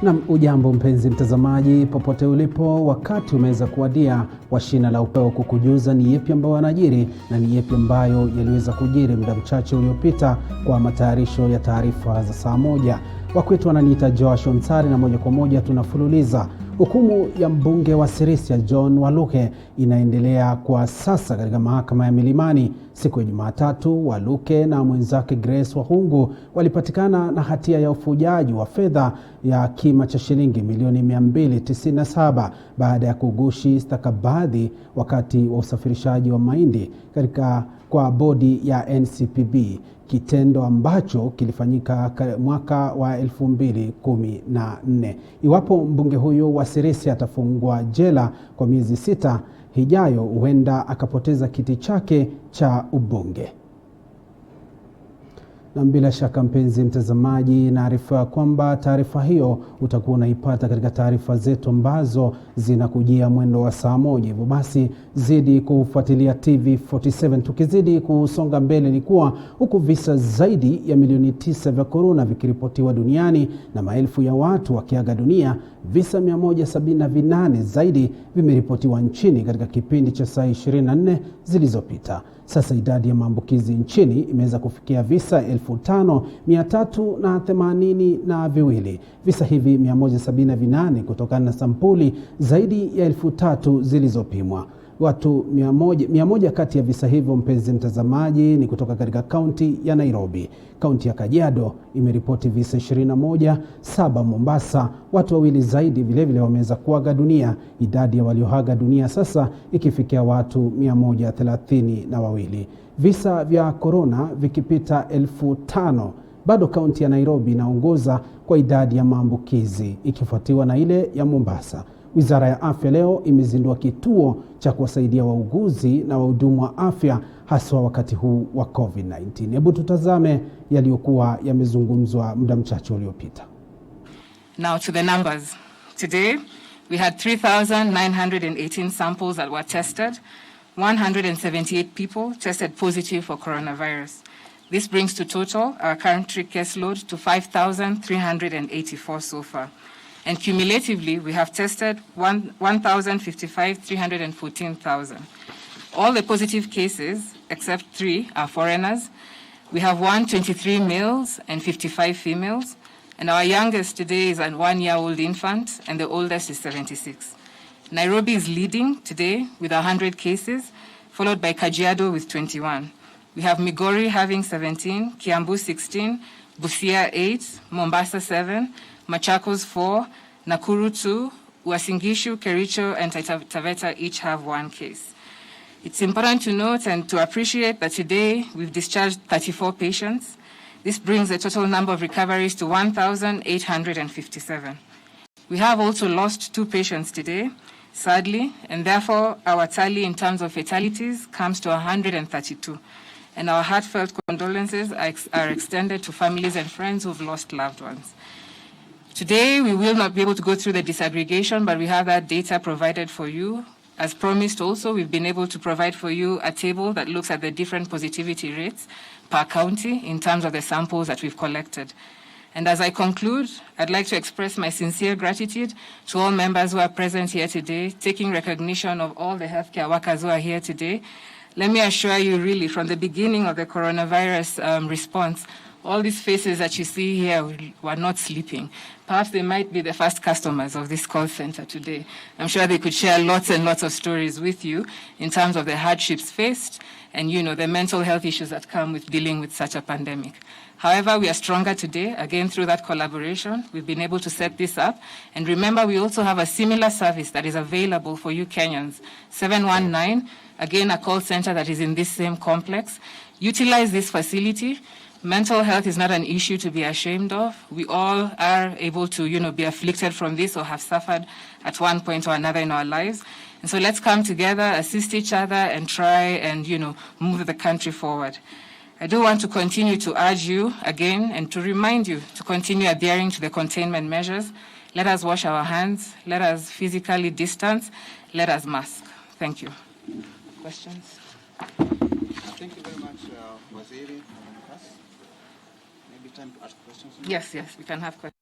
Na ujambo mpenzi mtazamaji popote ulipo, wakati umeweza kuwadia wa Shina la Upeo kukujuza ni yepi ambayo yanajiri na ni yepi ambayo yaliweza kujiri muda mchache uliopita kwa matayarisho ya taarifa za saa moja. Wakwetu wananiita Josh Onsari na moja kwa moja tunafululiza. Hukumu ya mbunge wa Sirisia John Waluke inaendelea kwa sasa katika mahakama ya Milimani. Siku ya Jumatatu, Waluke na mwenzake Grace Wahungu walipatikana na hatia ya ufujaji wa fedha ya kima cha shilingi milioni 297 baada ya kugushi stakabadhi wakati wa usafirishaji wa mahindi kwa bodi ya NCPB, kitendo ambacho kilifanyika mwaka wa 2014. Iwapo mbunge huyo wa Sirisia atafungwa jela kwa miezi 6 ijayo, huenda akapoteza kiti chake cha ubunge. Na bila shaka mpenzi mtazamaji, naarifa kwamba taarifa hiyo utakuwa unaipata katika taarifa zetu ambazo zinakujia mwendo wa saa moja. Hivyo basi zidi kufuatilia TV47. Tukizidi kusonga mbele ni kuwa huku visa zaidi ya milioni 9 vya corona vikiripotiwa duniani na maelfu ya watu wakiaga dunia, visa 178 zaidi vimeripotiwa nchini katika kipindi cha saa 24 zilizopita. Sasa idadi ya maambukizi nchini imeweza kufikia visa 5,382. Visa hivi 178 kutokana na sampuli zaidi ya 3,000 zilizopimwa. Watu 100 kati ya visa hivyo mpenzi mtazamaji ni kutoka katika kaunti ya Nairobi. Kaunti ya Kajiado imeripoti visa 21, 7 Mombasa. Watu 2 zaidi vile wameweza kuaga dunia, idadi ya walioaga dunia sasa ikifikia watu 132. Visa vya corona vikipita 5,000, bado kaunti ya Nairobi inaongoza kwa idadi ya maambukizi ikifuatiwa na ile ya Mombasa. Wizara ya Afya leo imezindua kituo cha kuwasaidia wauguzi na wahudumu wa afya haswa wakati huu wa COVID-19. Hebu tutazame yaliyokuwa yamezungumzwa muda mchache uliopita. Now to the numbers. Today we had 3,918 samples that were tested. 178 people tested positive for coronavirus. This brings to total our country caseload to 5,384 so far. And cumulatively, we have tested 1,055,314,000. All the positive cases, except 3, are foreigners. We have 123 males and 55 females. And our youngest today is a 1-year-old infant, and the oldest is 76. Nairobi is leading today with 100 cases, followed by Kajiado with 21. We have Migori having 17, Kiambu 16, Busia 8, Mombasa 7, Machakos 4, Nakuru 2, Uasin Gishu, Kericho, and Taveta each have 1 case. It's important to note and to appreciate that today we've discharged 34 patients. This brings the total number of recoveries to 1,857. We have also lost 2 patients today, sadly, and therefore our tally in terms of fatalities comes to 132. And our heartfelt condolences are extended to families and friends who've lost loved ones. Today, we will not be able to go through the disaggregation, but we have that data provided for you. As promised also, we've been able to provide for you a table that looks at the different positivity rates per county in terms of the samples that we've collected. And as I conclude, I'd like to express my sincere gratitude to all members who are present here today, taking recognition of all the healthcare workers who are here today. Let me assure you really, from the beginning of the coronavirus response, all these faces that you see here were not sleeping. Perhaps they might be the first customers of this call center today. I'm sure they could share lots and lots of stories with you in terms of the hardships faced and, the mental health issues that come with dealing with such a pandemic. However, we are stronger today, again, through that collaboration. We've been able to set this up. And remember, we also have a similar service that is available for you Kenyans, 719, again, a call center that is in this same complex. Utilize this facility. Mental health is not an issue to be ashamed of. We all are able to, be afflicted from this or have suffered at one point or another in our lives. And so let's come together, assist each other, and try and, move the country forward. I do want to continue to urge you again and to remind you to continue adhering to the containment measures. Let us wash our hands. Let us physically distance. Let us mask. Thank you. Questions? Thank you very much, Waziri. Maybe time to ask questions. Yes, we can have questions.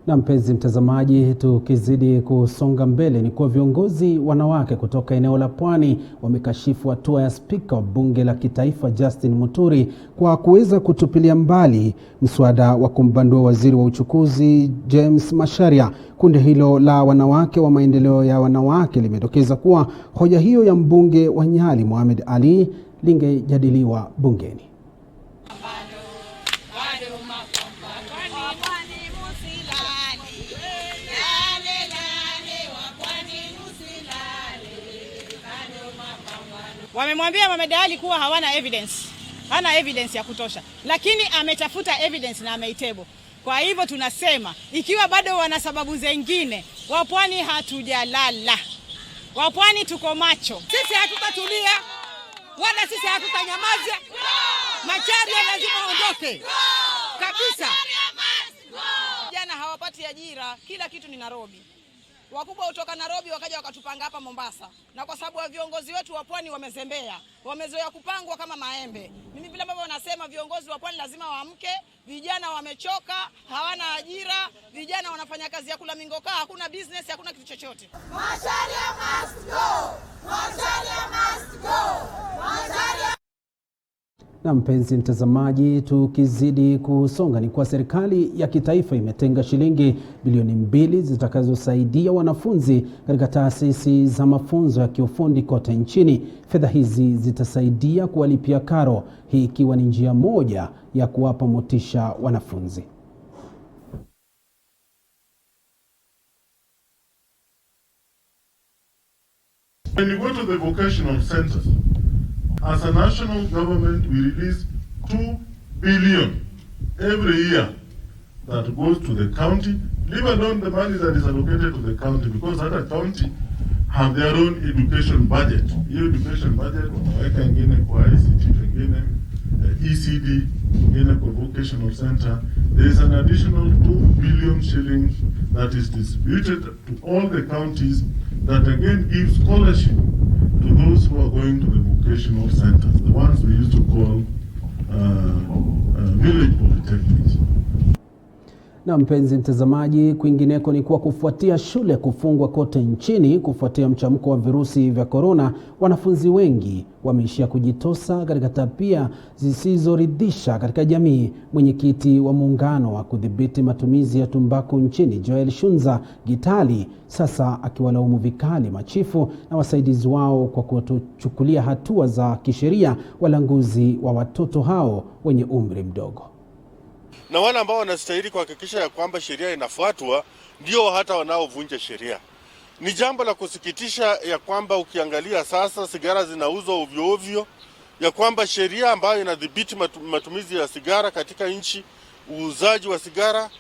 Na mpenzi mtazamaji, tukizidi kusonga mbele ni kuwa viongozi wanawake kutoka eneo la Pwani wamekashifu hatua ya spika wa bunge la kitaifa Justin Muturi kwa kuweza kutupilia mbali mswada wa kumbandua waziri wa uchukuzi James Macharia. Kundi hilo la wanawake wa maendeleo ya wanawake limedokeza kuwa hoja hiyo ya mbunge wa Nyali Mohamed Ali lingejadiliwa bungeni. Wamemwambia Mohamed Ali kuwa hawana evidence. Hana evidence ya kutosha. Lakini ametafuta evidence na ameitebo. Kwa hivyo tunasema, ikiwa bado wana sababu zingine, Wapwani hatujalala. Wapwani tuko macho. Sisi hatutatulia, wala sisi hatutanyamaza. Macharia lazima aondoke. Kabisa. Jana hawapati ajira, kila kitu ni Nairobi. Wakubwa kutoka Nairobi wakaja wakatupanga hapa Mombasa. Na kwa sababu viongozi wetu wa Pwani wamezembea, wamezoea kupangwa kama maembe. Mimi vile ambavyo wanasema viongozi wa Pwani lazima waamke, vijana wamechoka, hawana ajira, vijana wanafanya kazi ya kula mingoka, hakuna business, hakuna kitu chochote. Macharia must go. Macharia must go. Macharia. Na mpenzi mtazamaji, tukizidi kusonga ni kwa serikali ya kitaifa imetenga shilingi bilioni 2 zitakazosaidia wanafunzi katika taasisi za mafunzo ya kiufundi kote nchini. Fedha hizi zitasaidia kuwalipia karo, hii ikiwa ni njia moja ya kuwapa motisha wanafunzi. When you go to the vocational centers, as a national government, we release 2 billion every year that goes to the county, leave alone the money that is allocated to the county, because other county have their own education budget. Hiyo education budget wanaweka ingine kwa ICT, ingine ECD, ingine kwa vocational center. There is an additional 2 billion shillings that is distributed to all the counties that again gives scholarship to those who are going to the vocational centers, the ones we used to call village polytechnics. Na mpenzi mtazamaji, kwingineko ni kuwa kufuatia shule kufungwa kote nchini kufuatia mchamko wa virusi vya korona, wanafunzi wengi wameishia kujitosa katika tabia zisizoridhisha katika jamii. Mwenyekiti wa muungano wa kudhibiti matumizi ya tumbaku nchini Joel Shunza Gitali sasa akiwalaumu vikali machifu na wasaidizi wao kwa kutochukulia hatua za kisheria walanguzi wa watoto hao wenye umri mdogo. Na wale ambao wanastahili kuhakikisha ya kwamba sheria inafuatwa ndio hata wanaovunja sheria. Ni jambo la kusikitisha ya kwamba ukiangalia sasa sigara zinauzwa ovyo ovyo, ya kwamba sheria ambayo inadhibiti matumizi ya sigara katika nchi, uuzaji wa sigara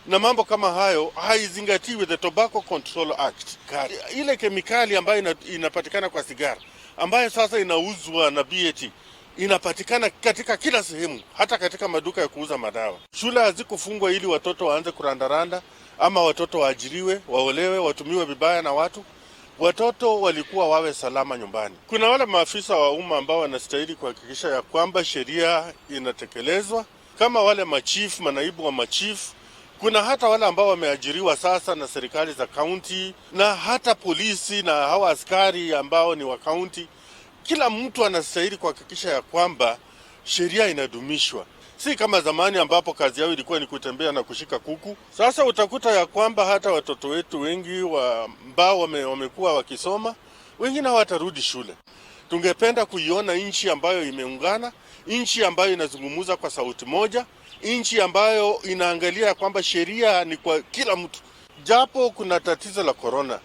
na mambo kama hayo haizingatiwi, the Tobacco Control Act. Ile kemikali ambayo inapatikana kwa sigara ambayo sasa inauzwa na BAT inapatikana katika kila sehemu, hata katika maduka ya kuuza madawa. Shule hazikufungwa ili watoto waanze kurandaranda ama watoto waajiriwe, waolewe, watumiwe vibaya na watu. Watoto walikuwa wawe salama nyumbani. Kuna wale maafisa wa umma ambao wanastahili kuhakikisha ya kwamba sheria inatekelezwa, kama wale machief, manaibu wa machief. Kuna hata wale ambao wameajiriwa sasa na serikali za kaunti na hata polisi na hawa askari ambao ni wa kaunti. Kila mtu anastahili kuhakikisha ya kwamba sheria inadumishwa. Si kama zamani ambapo kazi yao ilikuwa ni kutembea na kushika kuku. Sasa utakuta ya kwamba hata watoto wetu wengi ambao wamekuwa wakisoma, wengine hawatarudi shule. Tungependa kuiona nchi ambayo imeungana, nchi ambayo inazungumza kwa sauti moja, nchi ambayo inaangalia kwamba sheria ni kwa kila mtu. Japo kuna tatizo la corona,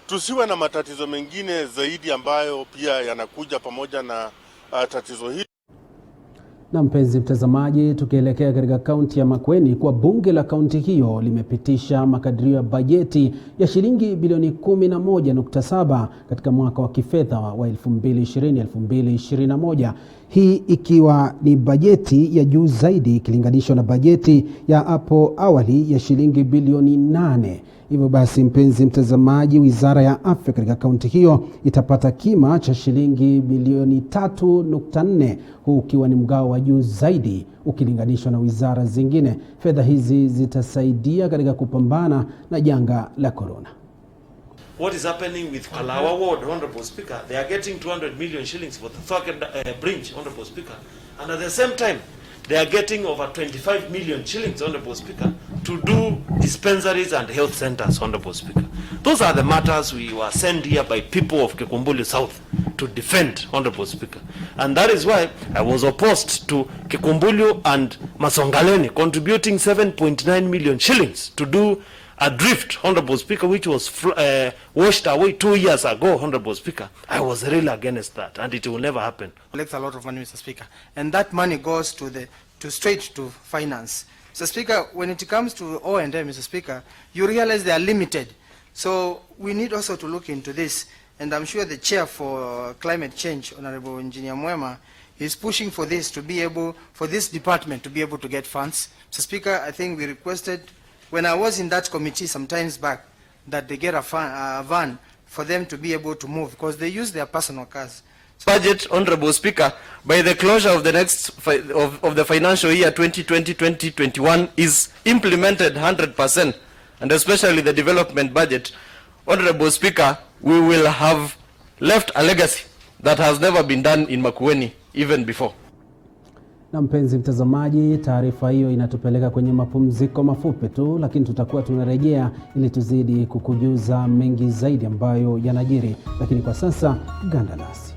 tusiwe na matatizo mengine zaidi ambayo pia yanakuja pamoja na tatizo hili. Na mpenzi mtazamaji, tukielekea katika kaunti ya Makueni, kwa bunge la kaunti hiyo limepitisha makadirio ya bajeti ya shilingi bilioni 11.7 katika mwaka wa kifedha wa 2020-2021. Hii ikiwa ni bajeti ya juu zaidi ikilinganishwa na bajeti ya hapo awali ya shilingi bilioni 8. Hivyo basi, mpenzi mtazamaji, Wizara ya Afya katika kaunti hiyo itapata kima cha shilingi bilioni 3.4, huu ukiwa ni mgao wa juu zaidi ukilinganishwa na wizara zingine. Fedha hizi zitasaidia katika kupambana na janga la corona. What is happening with Kalawa Ward, Honorable Speaker? They are getting 200 million shillings for the Thwaken Bridge, Honorable Speaker. And at the same time, they are getting over 25 million shillings, Honorable Speaker, to do dispensaries and health centers, Honorable Speaker. Those are the matters we were sent here by people of Kikumbulu South to defend, Honorable Speaker. And that is why I was opposed to Kikumbulu and Masongaleni contributing 7.9 million shillings to do a drift, Honorable Speaker, which was washed away 2 years ago, Honorable Speaker. I was really against that, and it will never happen. Collects a lot of money, Mr. Speaker, and that money goes straight to finance. Mr. Speaker, when it comes to O&M, Mr. Speaker, you realize they are limited. So we need also to look into this, and I'm sure the chair for climate change, Honorable Engineer Mwema, is pushing for this to be able, for this department to be able to get funds. Mr. Speaker, I think we requested, when I was in that committee some times back, that they get a van for them to be able to move, because they use their personal cars. Budget, Honorable Speaker, by the closure of the next of the financial year 2020-2021 is implemented 100%, and especially the development budget, Honorable Speaker, we will have left a legacy that has never been done in Makueni even before. Na mpenzi mtazamaji, taarifa hiyo inatupeleka kwenye mapumziko mafupi tu, lakini tutakuwa tunarejea ili tuzidi kukujuza mengi zaidi ambayo yanajiri. Lakini kwa sasa, ganda nasi.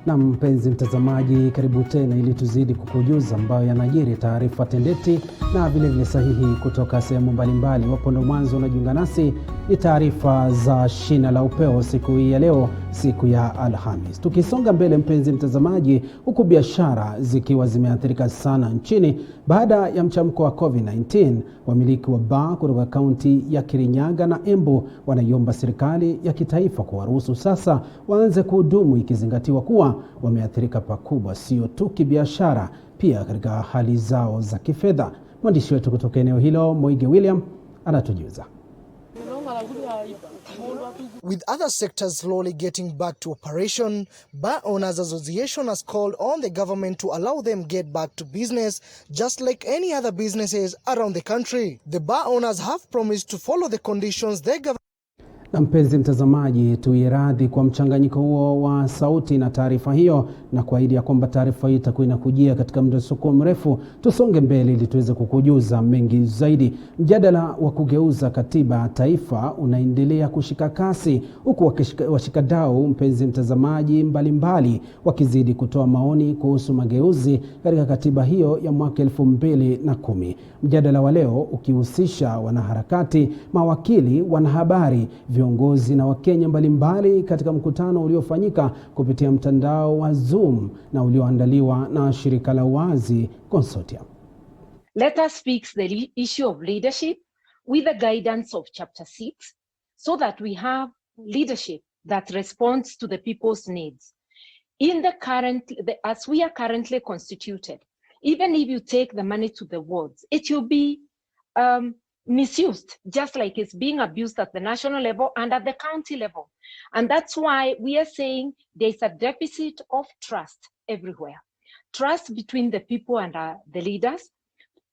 Na mpenzi mtazamaji, karibu tena ili tuzidi kukujuza ambayo yanajiri, taarifa tendeti na vile vile sahihi kutoka sehemu mbalimbali. Wapo ndo mwanzo unajiunga nasi, Ni taarifa za Shina la Upeo siku hii ya leo, siku ya Alhamis. Tukisonga mbele mpenzi mtazamaji, huku biashara zikiwa zimeathirika sana nchini baada ya mchamko wa COVID-19, wamiliki wa baa kutoka kaunti ya Kirinyaga na Embu wanaiomba serikali ya kitaifa kuwaruhusu sasa waanze kuhudumu, ikizingatiwa kuwa wameathirika pakubwa sio tu kibiashara, pia katika hali zao za kifedha. Mwandishi wetu kutoka eneo hilo, Moige William, anatujuza. With other sectors slowly getting back to operation, Bar Owners Association has called on the government to allow them get back to business just like any other businesses around the country. The bar owners have promised to follow the conditions the government. Na mpenzi mtazamaji, tuiradhi kwa mchanganyiko huo wa sauti na taarifa hiyo, na kuahidi ya kwamba taarifa hii itakuwa inakujia katika muda usio mrefu. Tusonge mbele ili tuweze kukujuza mengi zaidi. Mjadala wa kugeuza katiba ya taifa unaendelea kushika kasi, huku washikadau mpenzi mtazamaji mbalimbali wakizidi kutoa maoni kuhusu mageuzi katika katiba hiyo ya mwaka 2010. Mjadala wa leo ukihusisha wanaharakati, mawakili, wanahabari, viongozi na Wakenya mbalimbali katika mkutano uliofanyika kupitia mtandao wa Zoom na ulioandaliwa na shirika la Wazi Consortium. Let us fix the issue of leadership with the guidance of Chapter 6 so that we have leadership that responds to the people's needs. In the as we are currently constituted, even if you take the money to the wards, it will be misused, just like it's being abused at the national level and at the county level. And that's why we are saying there's a deficit of trust everywhere. Trust between the people and the leaders,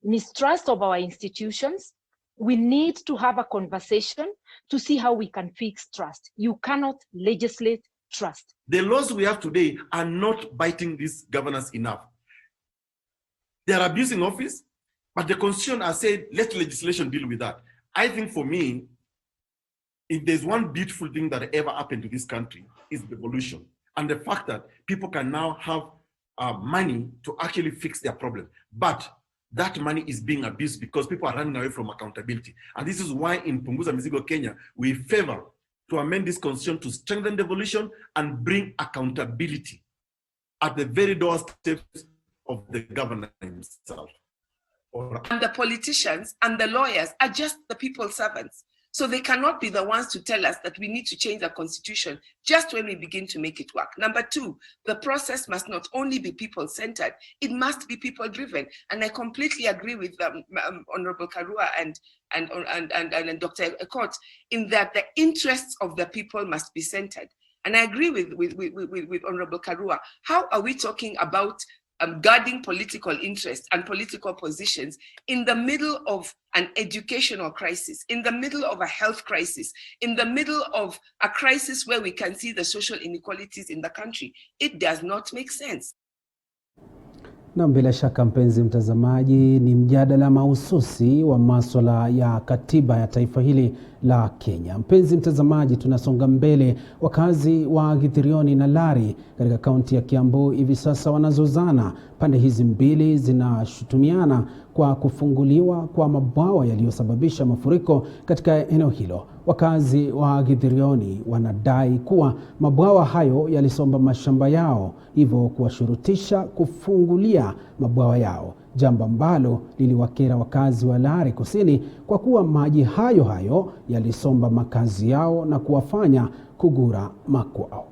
mistrust of our institutions. We need to have a conversation to see how we can fix trust. You cannot legislate trust. The laws we have today are not biting these governors enough. They are abusing office, but the constitution has said, let legislation deal with that. I think for me, if there's one beautiful thing that ever happened to this country, is devolution. And the fact that people can now have money to actually fix their problem. But that money is being abused because people are running away from accountability. And this is why in Punguza Mizigo, Kenya, we favor to amend this constitution to strengthen devolution and bring accountability at the very doorsteps of the governor himself. And the politicians and the lawyers are just the people's servants. So they cannot be the ones to tell us that we need to change the constitution just when we begin to make it work. Number two, the process must not only be people-centered, it must be people-driven. And I completely agree with Honorable Karua and Dr. Ekot in that the interests of the people must be centered. And I agree with Honorable Karua. How are we talking about guarding political interests and political positions in the middle of an educational crisis, in the middle of a health crisis, in the middle of a crisis where we can see the social inequalities in the country? It does not make sense. Na bila shaka mpenzi mtazamaji, ni mjadala mahususi wa masuala ya katiba ya taifa hili la Kenya. Mpenzi mtazamaji, tunasonga mbele. Wakazi wa Githirioni na Lari katika kaunti ya Kiambu hivi sasa wanazozana. Pande hizi mbili zinashutumiana kwa kufunguliwa kwa mabwawa yaliyosababisha mafuriko katika eneo hilo. Wakazi wa Githirioni wanadai kuwa mabwawa hayo yalisomba mashamba yao, hivyo kuwashurutisha kufungulia mabwawa yao, jambo ambalo liliwakera wakazi wa Lari Kusini kwa kuwa maji hayo yalisomba makazi yao na kuwafanya kugura makwao.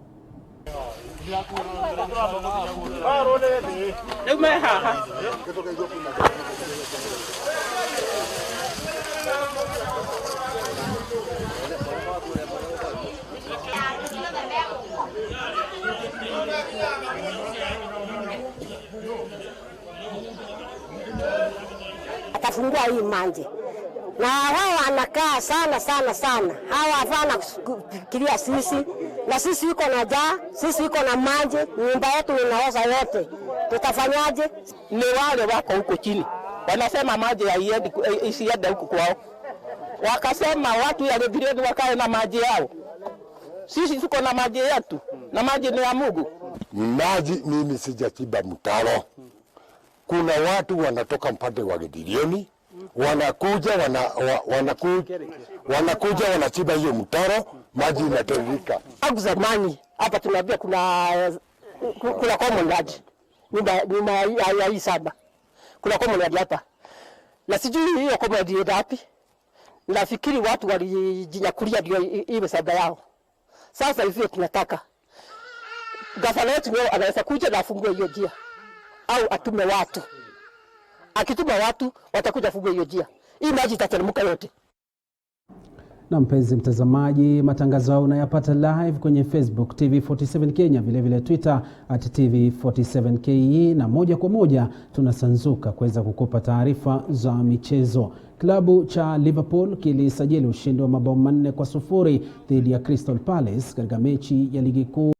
Atafungua hii maji. Na wao wanakaa sana. Hawa hapana kufikiria sisi. Na sisi yuko na njaa, sisi yuko na maji, nyumba yetu inaoza yote. Tutafanyaje? Ni wale wako huko chini. Wanasema maji isiende huko kwao. Wakasema watu ya Githirioni wakae na maji yao. Sisi tuko na maji yetu. Na maji ni ya Mungu. Maji mimi sijachimba mtaro. Kuna watu wanatoka mpande wa Githirioni wanakuja wanachimba hiyo mtaro, maji inatiririka. Tangu zamani hapa tunaambia kuna common land. Nyumba ya hii saba. Kuna common land hapa. Na sijui hiyo common land ni wapi. Nafikiri watu walijinyakulia ndio iwe saba yao. Sasa hivyo tunataka gavana wetu anaweza kuja na afungue hiyo njia au atume watu. Akituma watu watakuja afungue hiyo njia. Hii maji itateremka yote. Na mpenzi mtazamaji, matangazo haya unayapata live kwenye Facebook TV47 Kenya, vile vile Twitter @TV47KE, na moja kwa moja tunasanzuka kuweza kukupa taarifa za michezo. Klabu cha Liverpool kilisajili ushindi wa mabao 4-0 dhidi ya Crystal Palace katika mechi ya ligi kuu